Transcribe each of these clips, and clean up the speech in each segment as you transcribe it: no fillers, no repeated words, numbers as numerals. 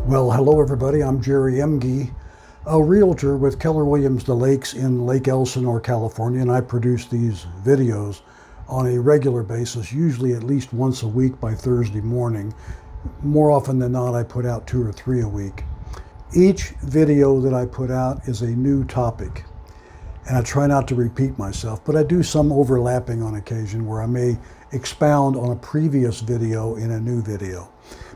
Well, hello everybody. I'm Jerry Emge, a realtor with Keller Williams The Lakes in Lake Elsinore, California, and I produce these videos on a regular basis, usually at least once a week by Thursday morning. More often than not, I put out 2 or 3 a week. Each video that I put out is a new topic, and I try not to repeat myself, but I do some overlapping on occasion where I may expound on a previous video in a new video.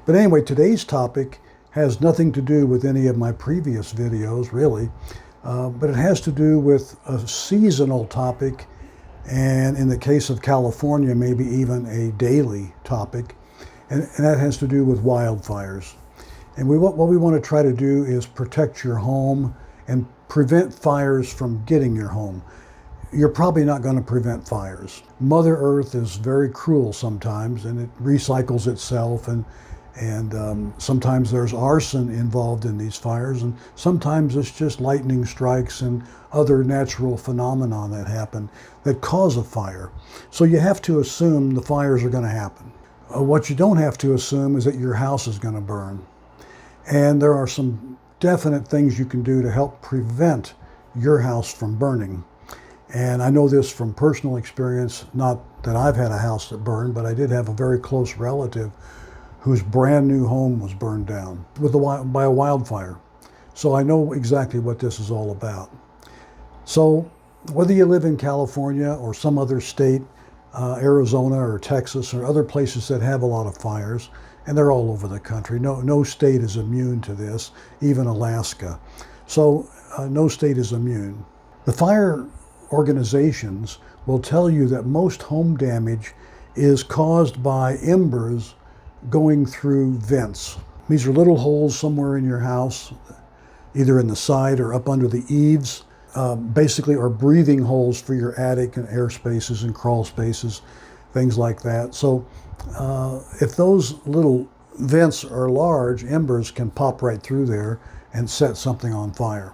But anyway, today's topic has nothing to do with any of my previous videos, really, but it has to do with a seasonal topic, and in the case of California, maybe even a daily topic, and that has to do with wildfires. And what we want to try to do is protect your home and prevent fires from getting your home. You're probably not going to prevent fires. Mother Earth is very cruel sometimes, and it recycles itself, and sometimes there's arson involved in these fires, and sometimes it's just lightning strikes and other natural phenomena that happen that cause a fire. So you have to assume the fires are going to happen. What you don't have to assume is that your house is going to burn. And there are some definite things you can do to help prevent your house from burning. And I know this from personal experience, not that I've had a house that burned, but I did have a very close relative whose brand new home was burned down by a wildfire. So I know exactly what this is all about. So whether you live in California or some other state, Arizona or Texas or other places that have a lot of fires, and they're all over the country. No state is immune to this, even Alaska. So no state is immune. The fire organizations will tell you that most home damage is caused by embers going through vents. These are little holes somewhere in your house, either in the side or up under the eaves, basically are breathing holes for your attic and air spaces and crawl spaces, things like that. So if those little vents are large, embers can pop right through there and set something on fire.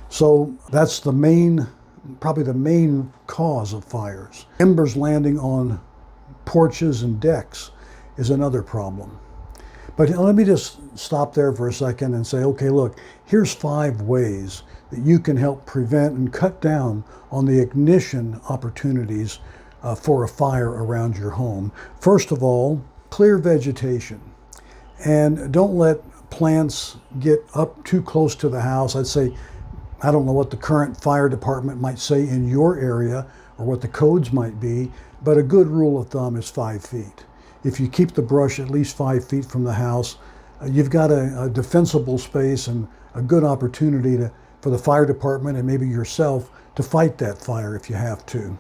So that's probably the main cause of fires. Embers landing on porches and decks is another problem. But let me just stop there for a second and say, okay, look, here's 5 ways that you can help prevent and cut down on the ignition opportunities for a fire around your home. First of all, clear vegetation. And don't let plants get up too close to the house. I'd say, I don't know what the current fire department might say in your area or what the codes might be, but a good rule of thumb is 5 feet. If you keep the brush at least 5 feet from the house, you've got a defensible space and a good opportunity for the fire department and maybe yourself to fight that fire if you have to.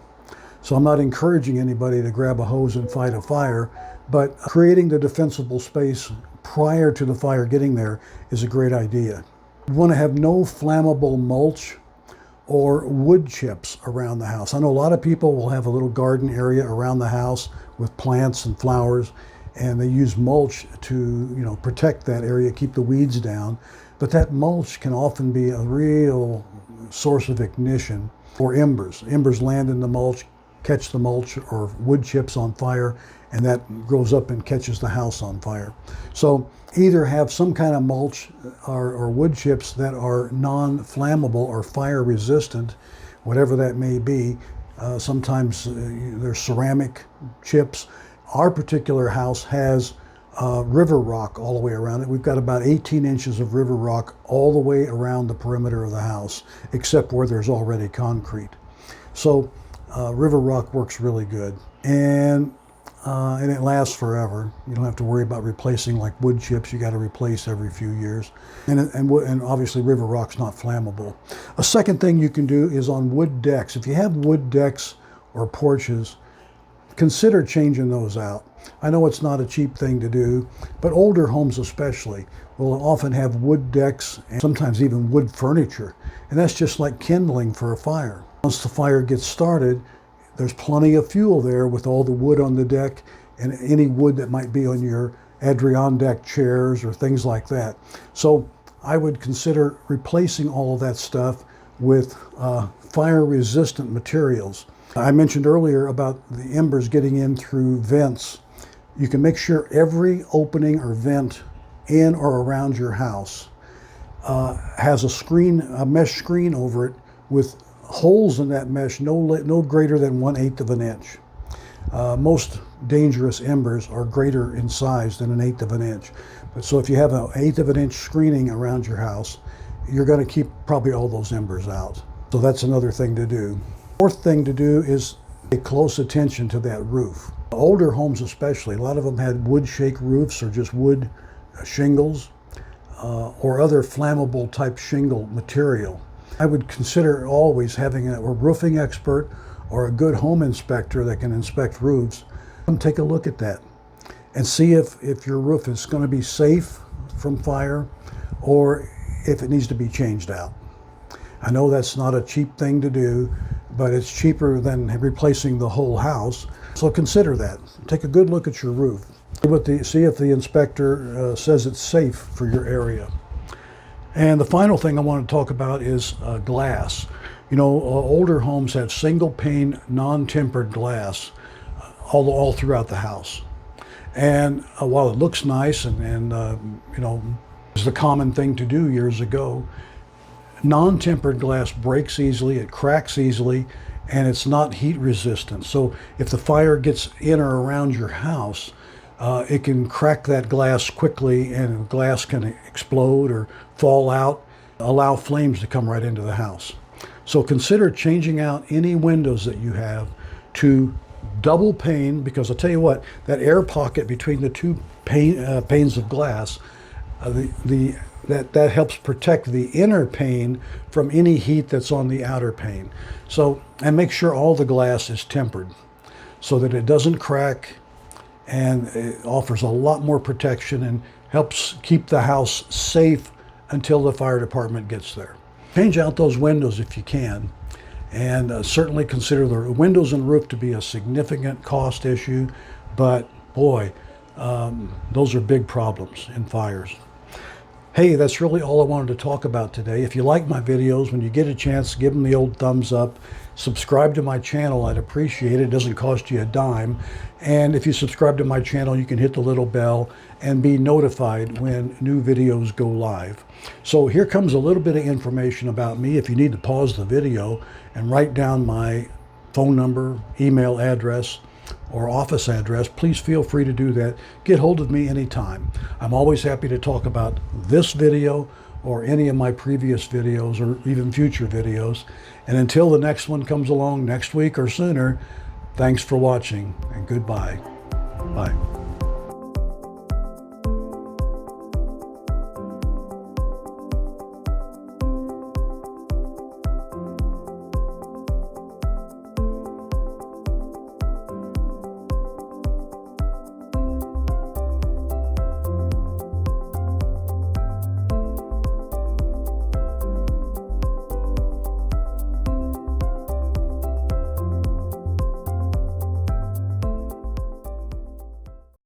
So I'm not encouraging anybody to grab a hose and fight a fire, but creating the defensible space prior to the fire getting there is a great idea. You want to have no flammable mulch or wood chips around the house. I know a lot of people will have a little garden area around the house with plants and flowers, and they use mulch to protect that area, keep the weeds down. But that mulch can often be a real source of ignition for embers. Embers land in the mulch, catch the mulch or wood chips on fire, and that grows up and catches the house on fire. So either have some kind of mulch or wood chips that are non-flammable or fire resistant, whatever that may be. Sometimes there's ceramic chips. Our particular house has river rock all the way around it. We've got about 18 inches of river rock all the way around the perimeter of the house, except where there's already concrete. So river rock works really good. And it lasts forever. You don't have to worry about replacing like wood chips. You got to replace every few years. And obviously river rock's not flammable. A second thing you can do is on wood decks. If you have wood decks or porches, consider changing those out. I know it's not a cheap thing to do, but older homes especially will often have wood decks and sometimes even wood furniture. And that's just like kindling for a fire. Once the fire gets started, there's plenty of fuel there with all the wood on the deck and any wood that might be on your Adirondack chairs or things like that. So I would consider replacing all of that stuff with fire-resistant materials. I mentioned earlier about the embers getting in through vents. You can make sure every opening or vent in or around your house has a mesh screen over it with holes in that mesh no greater than 1/8 of an inch. Most dangerous embers are greater in size than 1/8 of an inch. So if you have an 1/8 of an inch screening around your house, you're going to keep probably all those embers out. So that's another thing to do. Fourth thing to do is pay close attention to that roof. Older homes especially, a lot of them had wood shake roofs or just wood shingles or other flammable type shingle material. I would consider always having a roofing expert or a good home inspector that can inspect roofs. Come take a look at that and see if your roof is going to be safe from fire or if it needs to be changed out. I know that's not a cheap thing to do, but it's cheaper than replacing the whole house. So consider that. Take a good look at your roof. See if the inspector says it's safe for your area. And the final thing I want to talk about is glass. You know, older homes have single pane, non-tempered glass all throughout the house. And while it looks nice and you know, it was the common thing to do years ago, non-tempered glass breaks easily, it cracks easily, and it's not heat resistant. So if the fire gets in or around your house, it can crack that glass quickly and glass can explode or fall out, allow flames to come right into the house. So consider changing out any windows that you have to double pane, because I'll tell you what, that air pocket between the two panes of glass, that helps protect the inner pane from any heat that's on the outer pane. So, and make sure all the glass is tempered so that it doesn't crack, and it offers a lot more protection and helps keep the house safe until the fire department gets there. Change out those windows if you can, and certainly consider the windows and roof to be a significant cost issue, but boy, those are big problems in fires. Hey, that's really all I wanted to talk about today. If you like my videos, when you get a chance, give them the old thumbs up. Subscribe to my channel, I'd appreciate it. It doesn't cost you a dime. And if you subscribe to my channel, you can hit the little bell and be notified when new videos go live. So here comes a little bit of information about me. If you need to pause the video and write down my phone number, email address, or office address, please feel free to do that. Get hold of me anytime. I'm always happy to talk about this video or any of my previous videos or even future videos. And until the next one comes along next week or sooner, thanks for watching and goodbye. Bye.